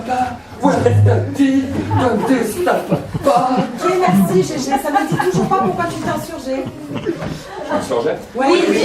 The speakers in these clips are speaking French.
papa, où est ta petite, ne destape pas. Ok, merci, Gégé. Ça me dit toujours pas pourquoi tu t'insurgeais. Insurgé? Oui, oui.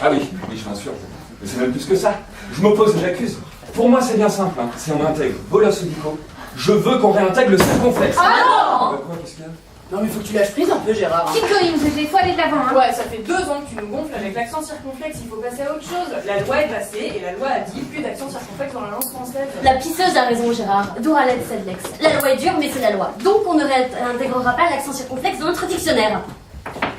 Ah oui, je suis insurgé. Mais c'est même plus que ça. Je m'oppose et j'accuse. Pour moi, c'est bien simple. Hein. Si on intègre Bolos ou Dico, je veux qu'on réintègre le circonflexe. Ah non! Quoi, qu'est-ce qu'il y a? Non mais faut que tu lâches prise un peu, Gérard. Kikoïne, il faut aller de l'avant. Hein. Ouais, ça fait 2 ans que tu nous gonfles avec l'accent circonflexe, il faut passer à autre chose. La loi est passée et la loi a dit plus d'accent circonflexe dans la langue française. La pisseuse a raison, Gérard. Doralet Sedlex. La loi est dure, mais c'est la loi. Donc on ne réintégrera pas l'accent circonflexe dans notre dictionnaire.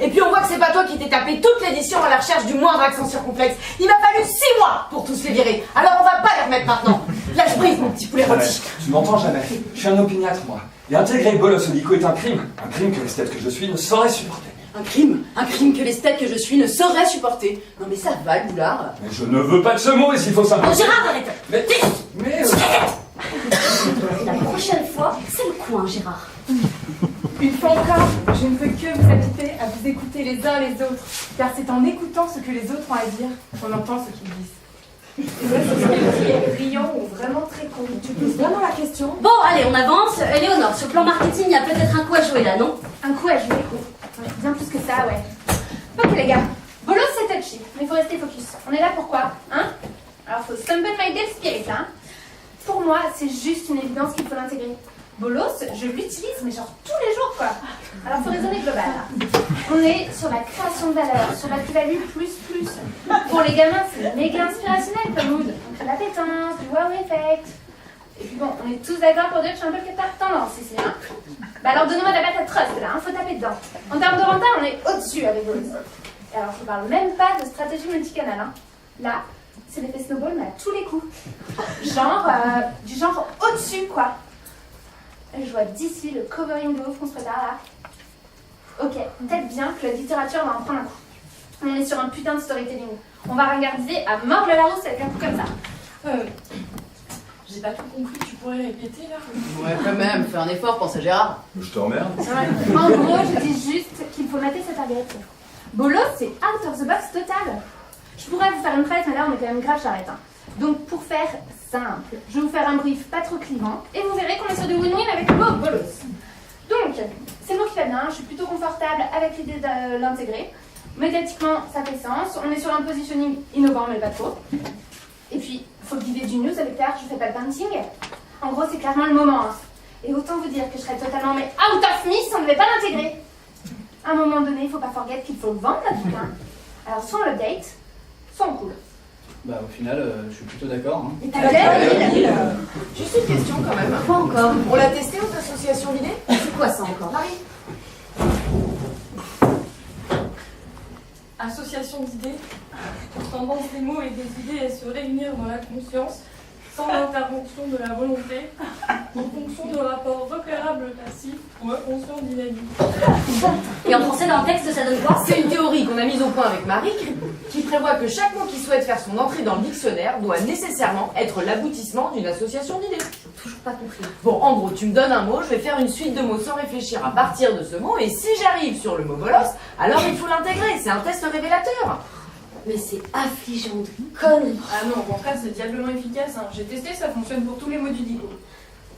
Et puis on voit que c'est pas toi qui t'es tapé toute l'édition à la recherche du moindre accent circonflexe. Il m'a fallu 6 mois pour tous les virer. Alors on va pas les remettre maintenant. Lâche prise, mon petit poulet rôti. Tu m'entends jamais. Je suis un opiniâtre, moi. Et intégrer Bolos ou Dico est un crime. Un crime que l'esthète que je suis ne saurait supporter. Un crime que l'esthète que je suis ne saurait supporter. Non mais ça va, le boulard. Mais je ne veux pas de ce mot, et s'il faut Oh, simplement... Gérard, arrête. Mais... La prochaine fois, c'est le coin, Gérard. Une fois encore, je ne peux que vous inviter à vous écouter les uns les autres, car c'est en écoutant ce que les autres ont à dire qu'on entend ce qu'ils disent. Et ouais, c'est ce qui est brillant ou vraiment très con. Tu poses vraiment la question? Bon, allez, on avance. Léonore, sur le plan marketing, il y a peut-être un coup à jouer là, non? Un coup à jouer. Ouais, bien plus que ça, ouais. Ok les gars, Bolos c'est touchy, mais faut rester focus. On est là pour quoi, hein? Alors faut stumble my dev spirit, hein? Pour moi, c'est juste une évidence qu'il faut l'intégrer. Bolos, je l'utilise, mais genre tous les jours, quoi. Alors faut raisonner global, là. On est sur la création de valeur, sur la plus-value plus. Pour les gamins, c'est méga inspirationnel comme mood. On crée de la pétence, du wow effect. Et puis bon, on est tous d'accord pour dire que je suis un peu le capteur tendance ici, hein. Bah alors donnez-moi de la patate trust, là, hein, faut taper dedans. En termes de renta, on est au-dessus avec Bolos. Et alors je parle même pas de stratégie multicanal, hein. Là, c'est l'effet snowball, mais à tous les coups. Genre, du genre au-dessus, quoi. Je vois d'ici le covering de ouf qu'on se prépare là. Ok, peut-être bien que la littérature va en prendre un coup. On est sur un putain de storytelling. On va regarder à mort le Larousse avec un coup comme ça. J'ai pas tout compris, tu pourrais répéter là? Ouais, quand même, fais un effort, pense à Gérard. Je te remerde. En gros, je dis juste qu'il faut mater cette target. Bolos, c'est out of the box total. Je pourrais vous faire une prête, mais là on est quand même grave charrette. Hein. Donc pour faire simple, je vais vous faire un brief pas trop clivant et vous verrez qu'on est sur du win-win avec le mot Bolos. Donc, c'est le mot qui va bien, je suis plutôt confortable avec l'idée de l'intégrer. Médiatiquement, ça fait sens. On est sur un positioning innovant, mais pas trop. Et puis, faut guider du news avec l'art, je fais pas de bunting. En gros, c'est clairement le moment. Hein. Et autant vous dire que je serais totalement mais out of miss, on ne devait pas l'intégrer. À un moment donné, il faut pas forget qu'il faut le vendre, notre bouquin. Alors, soit on l'update, soit on coule. Bah au final, je suis plutôt d'accord. Hein. Et t'as l'air Juste une question quand même. Quoi encore? On l'a testé notre association d'idées? C'est quoi ça encore? Marie? Association d'idées, tendance des mots et des idées à se réunir dans la conscience, sans l'intervention de la volonté, en fonction de rapports opérables passifs ou inconscients dynamiques. Et en français, dans le texte, ça donne quoi? C'est une théorie qu'on a mise au point avec Marie qui prévoit que chaque mot qui souhaite faire son entrée dans le dictionnaire doit nécessairement être l'aboutissement d'une association d'idées. Toujours pas compris. Bon, en gros, tu me donnes un mot, je vais faire une suite de mots sans réfléchir à partir de ce mot, et si j'arrive sur le mot bolos, alors il faut l'intégrer, c'est un test révélateur. Mais c'est affligeant de conneries. Ah non, au contraire, c'est diablement efficace. Hein. J'ai testé, ça fonctionne pour tous les mots du dico.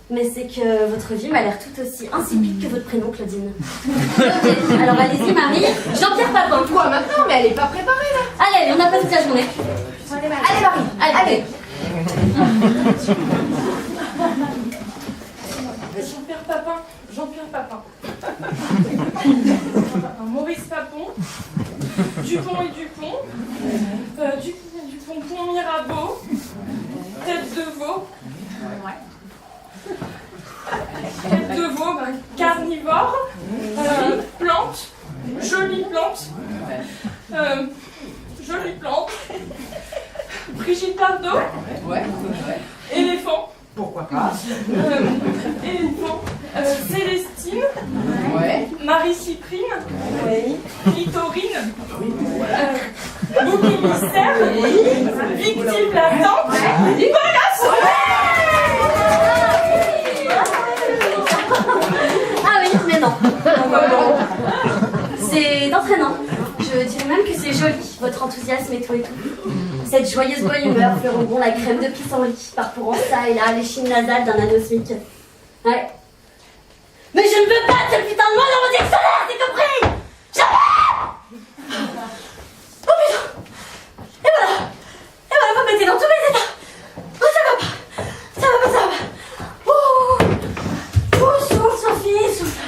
Mais c'est que votre vie m'a l'air tout aussi insipide que votre prénom, Claudine. Ok, alors allez-y, Marie. Jean-Pierre Papin. Quoi maintenant? Mais elle est pas préparée là. Allez, on n'a pas toute la journée. Allez, Marie. Allez Marie, allez. Jean-Pierre Papin. Maurice Papon. Dupont et Dupont. Dupont Mirabeau. Tête de veau. Tête de veau, carnivore. Plante. Jolie plante. Jolie plante. Brigitte Bardot. Éléphant. Pourquoi pas? Éléphant. Célestine. Ouais. Marie-Cyprine. Oui. Clitorine. Bouc émissaire. Victime latente. Bolos. Ah oui, mais non. C'est entraînant. Je dirais même que c'est joli. Votre votre enthousiasme et tout et tout. Cette joyeuse bonne humeur fleuront la crème de pissenlit, parcourant ça et là l'échine nasale d'un anosmique. Ouais. Mais je ne veux pas de ce putain de mot dans mon dictionnaire, c'est compris? Jamais! Oh putain! Et voilà! Vous me mettez dans tous mes états! Oh, ça va pas! Ça va pas, ça va pas! Oh! Oh, souffle, Sophie, souffle!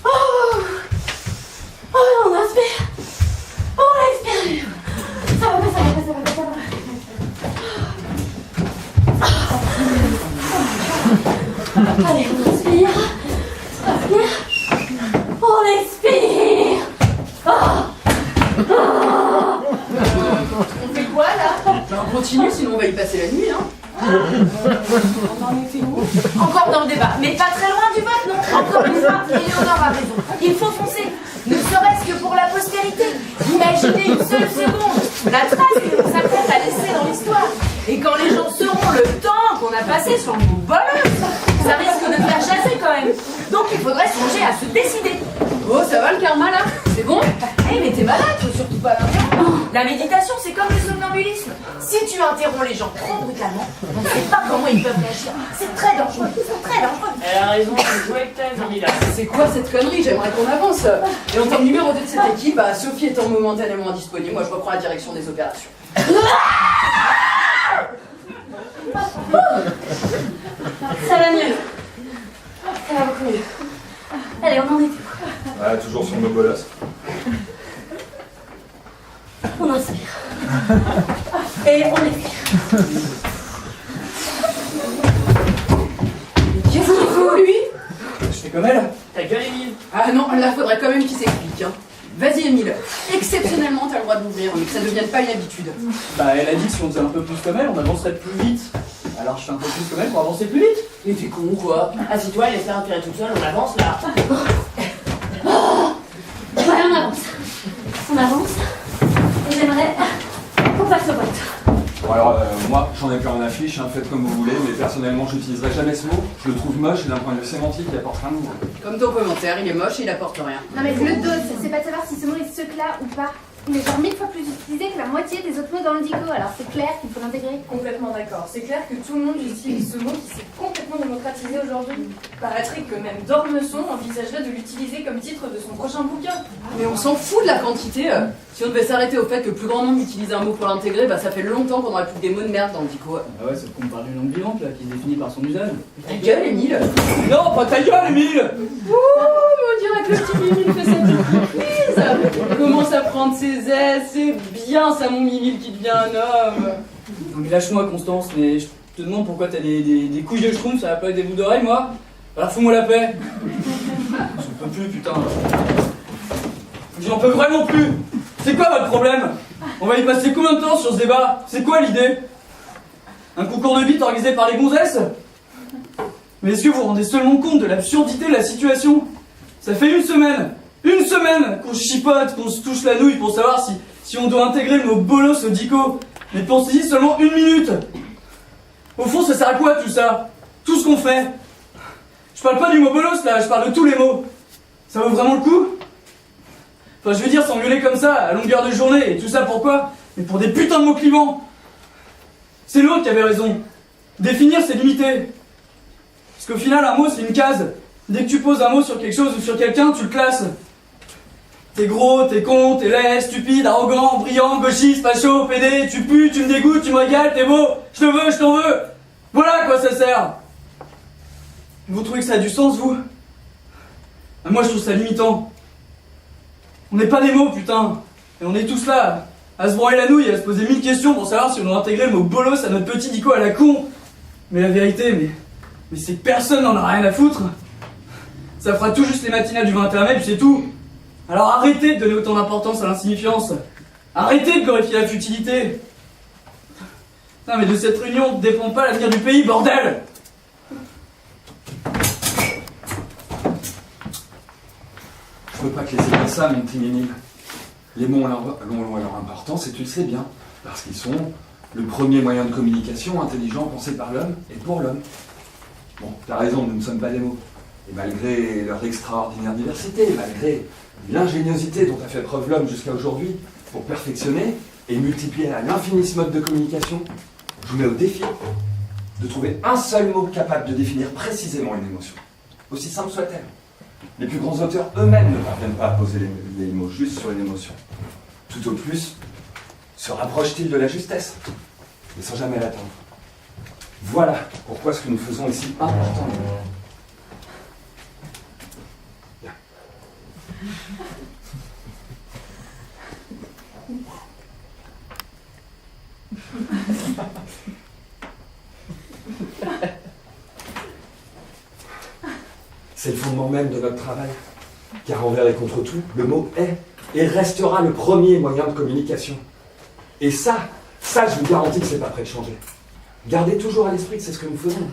Oh! Oh, on inspire! Oh, on expire! Ça va pas, ça va pas, ça va pas, ça va pas! Allez, on inspire! On expire! Oh! On fait quoi là? On continue, sinon on va y passer la nuit, hein. On en était où? Encore dans le débat, mais pas très loin du vote, non? Encore une fois, Éléonore a raison. Il faut foncer, ne serait-ce que pour la postérité. Imaginez une seule seconde la trace que l'on s'apprête à laisser dans l'histoire. Et quand les gens sauront le temps qu'on a passé sur le mot bolos, ça risque de faire jaser quand même. Donc il faudrait songer à se décider. Oh, ça va le karma là? C'est bon? Eh mais t'es malade, faut surtout pas l'interrompre. La méditation, c'est comme le somnambulisme. Si tu interromps les gens trop brutalement, on ne sait pas comment ils peuvent réagir. C'est très dangereux, c'est très dangereux. Elle a raison, je joue avec ta vie là. C'est quoi cette connerie? J'aimerais qu'on avance. Et en tant que numéro 2 de cette équipe, Sophie étant momentanément indisponible, moi je reprends la direction des opérations. Ça va mieux. Ça va beaucoup mieux. Allez, on en est où? Ouais, toujours sur nos bolos. On inspire. Et on expire. Qu'est-ce qu'il faut lui? Je fais comme elle. Ta gueule, Émile. Ah non, là faudrait quand même qu'il s'explique. Hein. Vas-y Émile, exceptionnellement t'as le droit d'ouvrir, mais que ça ne devienne pas une habitude. Bah elle a dit que si on faisait un peu plus comme elle, on avancerait plus vite. Alors je fais un peu plus comme elle pour avancer plus vite. Et t'es con ou quoi? Assis-toi et laisse-la respirer toute seule, on avance là. Ouais, on avance. On avance. Et j'aimerais qu'on passe au vote. Bon alors, moi, j'en ai plein en affiche, hein, faites comme vous voulez, mais personnellement, j'utiliserai jamais ce mot. Je le trouve moche et d'un point de vue sémantique, il apporte rien de nouveau. Comme ton commentaire, il est moche et il apporte rien. Non mais le dos, c'est pas de savoir si ce mot est secla ou pas. Il est genre 1000 fois plus utilisé que la moitié des autres mots dans le dico, alors c'est clair qu'il faut l'intégrer. Complètement d'accord. C'est clair que tout le monde utilise ce mot qui s'est complètement démocratisé aujourd'hui. Paraîtrait que même Dormeson envisagerait de l'utiliser comme titre de son prochain bouquin. Mais on s'en fout de la quantité. Si on devait s'arrêter au fait que le plus grand nombre utilise un mot pour l'intégrer, bah ça fait longtemps qu'on aurait plus que des mots de merde dans le dico. Ah ouais, sauf qu'on parle d'une langue vivante là, qui se définit par son usage. Ta gueule Émile. Non, pas ta gueule, Émile. On dirait que le petit Mimile fait sa petite prise. Il commence à prendre ses aises, c'est bien ça mon Mimile qui devient un homme. Non mais lâche-moi Constance, mais je te demande pourquoi t'as des couilles de schtroumpf, ça va pas être des bouts d'oreilles moi? Alors fous-moi la paix. J'en peux plus putain. J'en peux vraiment plus. C'est quoi votre problème? On va y passer combien de temps sur ce débat? C'est quoi l'idée? Un concours de bite organisé par les gonzesses? Mais est-ce que vous vous rendez seulement compte de l'absurdité de la situation? Ça fait une semaine qu'on chipote, qu'on se touche la nouille pour savoir si on doit intégrer le mot bolos au dico. Mais pensez-y seulement 1 minute. Au fond, ça sert à quoi tout ça? Tout ce qu'on fait. Je parle pas du mot bolos là, je parle de tous les mots. Ça vaut vraiment le coup? Enfin, je veux dire, s'engueuler comme ça, à longueur de journée, et tout ça pourquoi? Mais pour des putains de mots clivants. C'est l'autre qui avait raison. Définir, c'est limiter. Parce qu'au final, un mot, c'est une case. Dès que tu poses un mot sur quelque chose ou sur quelqu'un, tu le classes. T'es gros, t'es con, t'es laid, stupide, arrogant, brillant, gauchiste, facho, pédé, tu pues, tu me dégoûtes, tu me régales, t'es beau, je te veux, je t'en veux. Voilà à quoi ça sert. Vous trouvez que ça a du sens, vous? Moi, je trouve ça limitant. On n'est pas des mots, putain. Et on est tous là, à se branler la nouille, à se poser 1000 questions pour savoir si on doit intégrer le mot bolos à notre petit dico à la con. Mais la vérité, mais c'est que personne n'en a rien à foutre. Ça fera tout juste les matinales du 21 mai, puis c'est tout. Alors arrêtez de donner autant d'importance à l'insignifiance. Arrêtez de glorifier la futilité. Non mais de cette réunion ne dépend pas l'avenir du pays, bordel. Je peux pas te laisser comme ça, mon petit Émile. Les mots ont leur importance et tu le sais bien, parce qu'ils sont le premier moyen de communication intelligent pensé par l'homme et pour l'homme. Bon, t'as raison, nous ne sommes pas des mots. Et malgré leur extraordinaire diversité, malgré l'ingéniosité dont a fait preuve l'homme jusqu'à aujourd'hui, pour perfectionner et multiplier à l'infini ce mode de communication, je vous mets au défi de trouver un seul mot capable de définir précisément une émotion, aussi simple soit-elle. Les plus grands auteurs eux-mêmes ne parviennent pas à poser les mots justes sur une émotion. Tout au plus, se rapprochent-ils de la justesse, mais sans jamais l'atteindre. Voilà pourquoi ce que nous faisons est si important. Bien. C'est le fondement même de notre travail, car envers et contre tout, le mot est et restera le premier moyen de communication. Et ça, je vous garantis que c'est pas prêt de changer. Gardez toujours à l'esprit que c'est ce que nous faisons.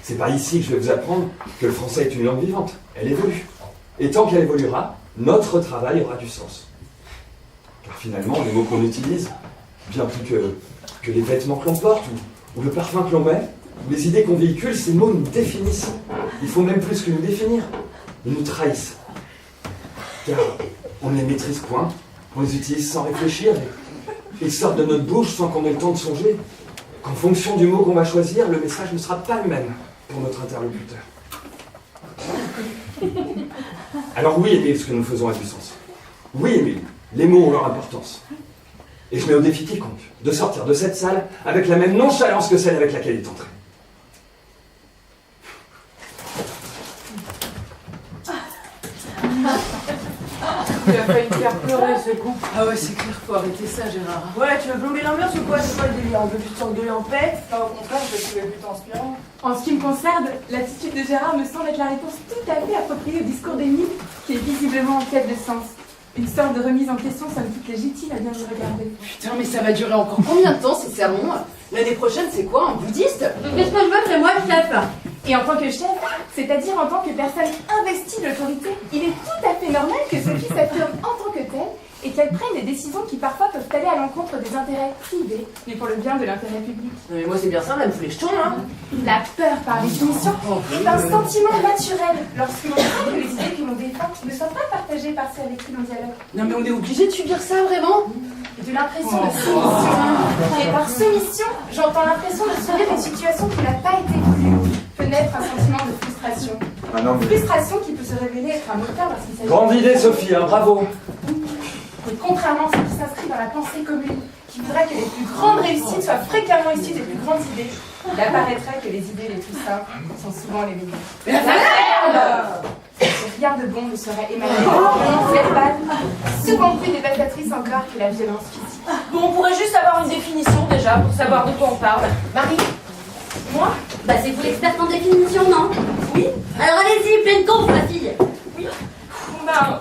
C'est pas ici que je vais vous apprendre que le français est une langue vivante. Elle évolue. Et tant qu'elle évoluera, notre travail aura du sens. Car finalement, les mots qu'on utilise, bien plus que les vêtements que l'on porte, ou le parfum que l'on met, ou les idées qu'on véhicule, ces mots nous définissent. Il faut même plus que nous définir. Ils nous trahissent. Car on ne les maîtrise point, on les utilise sans réfléchir, et ils sortent de notre bouche sans qu'on ait le temps de songer qu'en fonction du mot qu'on va choisir, le message ne sera pas le même pour notre interlocuteur. Alors oui, Émile, ce que nous faisons a du sens. Oui, Émile, les mots ont leur importance. Et je mets au défi quiconque de sortir de cette salle avec la même nonchalance que celle avec laquelle il est entré. Il a failli me faire pleurer ce coup. Ah ouais, c'est clair, faut arrêter ça, Gérard. Ouais, tu veux plomber l'ambiance ou quoi? C'est quoi le délire? On peut juste s'engueuler en paix? Enfin, au contraire, je le trouvais plutôt inspirant. En ce qui me concerne, l'attitude de Gérard me semble être la réponse tout à fait appropriée au discours d'Émile, qui est visiblement en quête de sens. Une sorte de remise en question somme toute légitime à bien le regarder. Putain, mais ça va durer encore combien de temps ces sermons? L'année prochaine, c'est quoi, un bouddhiste? Qu'est-ce que je veux, c'est moi le chef. Et en tant que chef, c'est-à-dire en tant que personne investie de l'autorité, il est tout à fait normal que Sophie s'affirme en tant que telle et qu'elle prenne des décisions qui parfois peuvent aller à l'encontre des intérêts privés, mais pour le bien de l'intérêt public. Non mais moi c'est bien ça, elle me fout les jetons hein. La peur, par définition, est un sentiment naturel lorsque l'on sent que les idées que l'on défend ne sont pas partagées par ceux avec qui l'on dialogue. Non mais on est obligé de subir ça, vraiment? De l'impression de soumission. Et par soumission, j'entends l'impression de subir une situation qui n'a pas été voulue. Peut naître un sentiment de frustration. Ah non, mais... Frustration qui peut se révéler être un moteur lorsqu'il s'agit... Grande idée, Sophie, hein, bravo. Et contrairement à ce qui s'inscrit dans la pensée commune, qui voudrait que les plus grandes réussites soient fréquemment issues des plus grandes idées, il apparaîtrait que les idées les plus simples sont souvent les meilleures. Mais la merde! Rien de bon ne serait émané de violence verbale, souvent plus dévastatrice encore que la violence physique. Bon, on pourrait juste avoir une définition déjà pour savoir de quoi on parle. Marie, moi, Bah c'est vous l'experte en définition, non? oui. Alors allez-y, pleine conf, ma fille. Oui. Bon ben,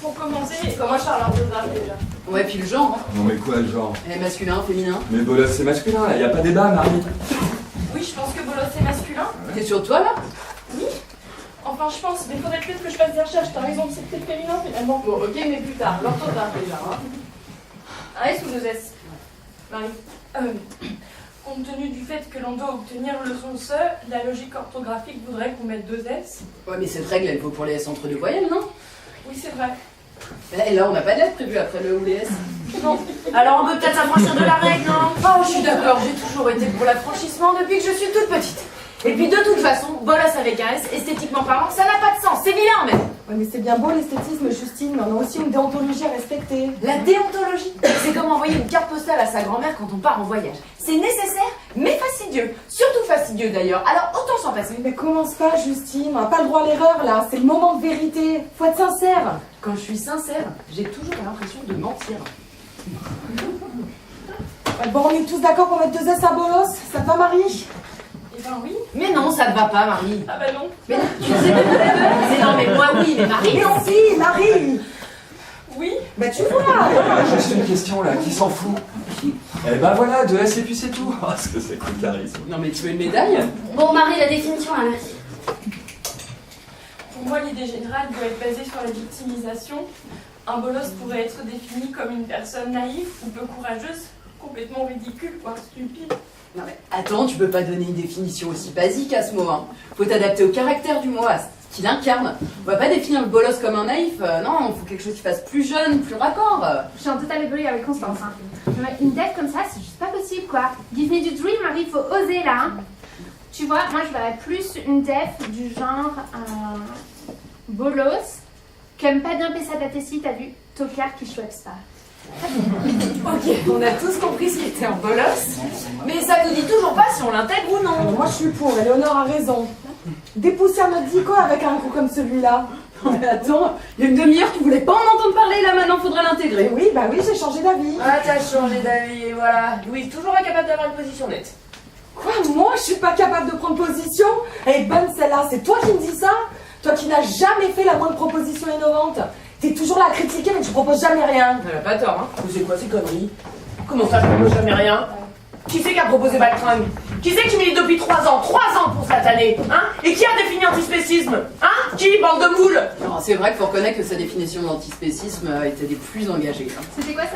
pour commencer, comment Charles orthographe déjà? Ouais, puis le genre, hein. Non mais quoi le genre? Eh, masculin, féminin. Mais bolos c'est masculin, là, y a pas débat, Marie. Oui, je pense que bolos c'est masculin. T'es sur toi, là? Oui. Enfin, je pense, mais faudrait peut-être que je fasse des recherches. T'as raison, c'est peut-être féminin finalement. Bon, ok, mais plus tard. L'orthographe, déjà, hein. Un S ou deux S? Marie. Compte tenu du fait que l'on doit obtenir le son SE, la logique orthographique voudrait qu'on mette deux S. Ouais, mais cette règle, elle vaut pour les S entre deux voyelles, non? Oui, c'est vrai. Et là, on n'a pas de lettre prévue après le ou les S. Non. Alors on peut peut-être s'affranchir de la règle, non? Oh, je suis d'accord, j'ai toujours été pour l'affranchissement depuis que je suis toute petite. Et puis de toute façon, bolos avec un S, esthétiquement parlant, ça n'a pas de sens, c'est vilain même. Ouais, mais c'est bien beau l'esthétisme, Justine, mais on a aussi une déontologie à respecter. La déontologie, c'est comme envoyer une carte postale à sa grand-mère quand on part en voyage. C'est nécessaire, mais fastidieux. Surtout fastidieux d'ailleurs, alors autant s'en passer. Mais commence pas, Justine, on n'a pas le droit à l'erreur là, c'est le moment de vérité. Faut être sincère. Quand je suis sincère, j'ai toujours l'impression de mentir. Ouais, bon, on est tous d'accord pour mettre deux S à bolos, ça te va, Marie? Eh ben oui. Mais non, ça te va pas, Marie. Ah bah non. Mais non, tu sais mais non, mais moi oui, mais Marie. Mais aussi, Marie. Oui. Bah tu vois. Juste une question là, qui s'en fout? Eh ben voilà, 2 S et puis c'est tout. Oh, ce que c'est cool, charisme. Non, mais tu veux une médaille? Bon, Marie, la définition, là, merci. Pour moi, l'idée générale doit être basée sur la victimisation. Un bolos pourrait être défini comme une personne naïve ou peu courageuse, complètement ridicule, voire stupide. Non, mais attends, tu peux pas donner une définition aussi basique à ce mot, hein. Faut t'adapter au caractère du mot, à ce qu'il incarne. On va pas définir le bolos comme un naïf, non, il faut quelque chose qui fasse plus jeune, plus raccord. Je suis en total éblouie avec Constance. Hein. Mais une def comme ça, c'est juste pas possible, quoi. Give me du dream, Marie, faut oser, là. Hein. Tu vois, moi, je verrais plus une def du genre... bolos, qui aime pas bien payer ta tessie, t'as vu, tocard qui chouette pas. Ok, on a tous compris ce qui était en bolos, mais ça nous dit toujours pas si on l'intègre ou non. Moi je suis pour, Éléonore a raison. Dépoussière notre dico avec un coup comme celui-là. Mais attends, il y a une demi-heure, tu voulais pas en entendre parler, là maintenant faudra l'intégrer. Oui, bah oui, j'ai changé d'avis. Ah, t'as changé d'avis, et voilà. Louise, toujours incapable d'avoir une position nette. Quoi, moi je suis pas capable de prendre position? Elle est bonne celle-là, c'est toi qui me dis ça? Toi qui n'as jamais fait la moindre proposition innovante. T'es toujours là à critiquer mais tu proposes jamais rien. Elle a pas tort, hein. Vous savez quoi ces conneries? Comment ça, je propose jamais rien? Qui c'est qui a proposé Baltringue? Qui c'est qui milite depuis 3 ans? 3 ans pour cette année, hein? Et qui a défini antispécisme? Hein? Qui, bande de moules? Non, c'est vrai qu'il faut reconnaître que sa définition d'antispécisme était des plus engagées. Hein. C'était quoi ça?